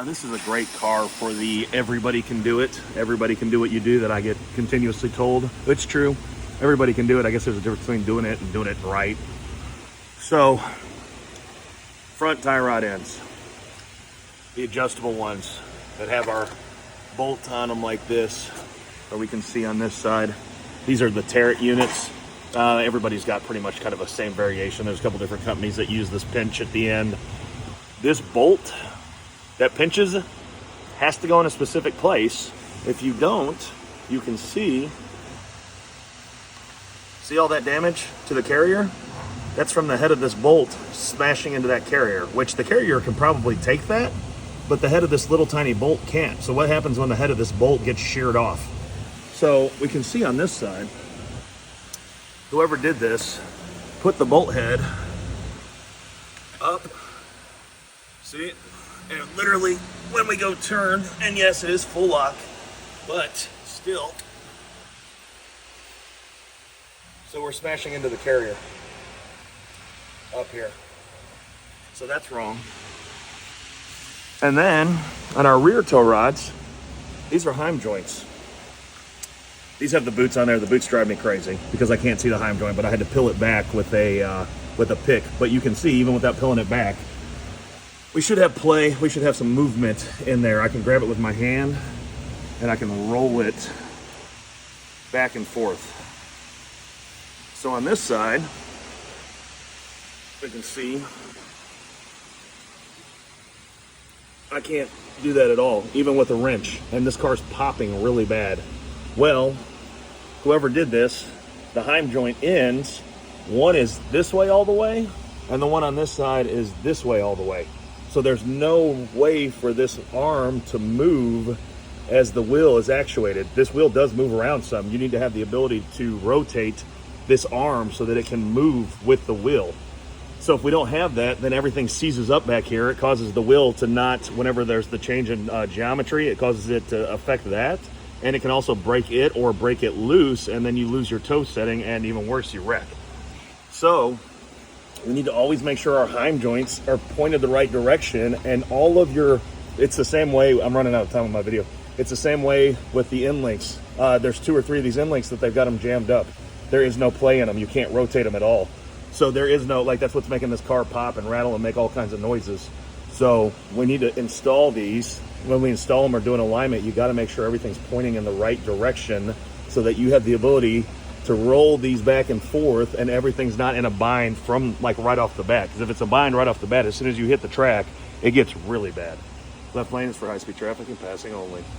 This is a great car for the everybody can do it. Everybody can do what you do that I get continuously told. It's true. Everybody can do it. I guess there's a difference between doing it and doing it right. So, front tie rod ends. The adjustable ones that have our bolt on them like this, or we can see on this side. These are the Tarot units. Everybody's got pretty much kind of a same variation. There's a couple different companies that use this pinch at the end. This bolt that pinches has to go in a specific place. If you don't, you can see all that damage to the carrier? That's from the head of this bolt smashing into that carrier, which the carrier can probably take that, but the head of this little tiny bolt can't. So what happens when the head of this bolt gets sheared off? So we can see on this side, whoever did this put the bolt head up. See? And literally, when we go turn, and yes, it is full lock, but still. So we're smashing into the carrier up here. So that's wrong. And then, on our rear tow rods, these are heim joints. These have the boots on there. The boots drive me crazy because I can't see the heim joint, but I had to peel it back with a pick. But you can see, even without peeling it back, we should have play, we should have some movement in there. I can grab it with my hand and I can roll it back and forth. So on this side, we can see, I can't do that at all, even with a wrench. And this car's popping really bad. Well, whoever did this, the heim joint ends, one is this way all the way, and the one on this side is this way all the way. So there's no way for this arm to move as the wheel is actuated. This wheel does move around some. You need to have the ability to rotate this arm so that it can move with the wheel. So if we don't have that, then everything seizes up back here. It causes the wheel to not, whenever there's the change in geometry, it causes it to affect that. And it can also break it or break it loose, and then you lose your toe setting, and even worse, you wreck. So we need to always make sure our heim joints are pointed the right direction, and all of your, it's the same way, I'm running out of time with my video. It's the same way with the end links. There's 2 or 3 of these end links that they've got them jammed up. There is no play in them. You can't rotate them at all. So there is no, like, that's what's making this car pop and rattle and make all kinds of noises. So we need to install these. When we install them or do an alignment, you got to make sure everything's pointing in the right direction so that you have the ability to roll these back and forth and everything's not in a bind from, like, right off the bat. Because if it's a bind right off the bat, as soon as you hit the track, it gets really bad. Left lane is for high-speed traffic and passing only.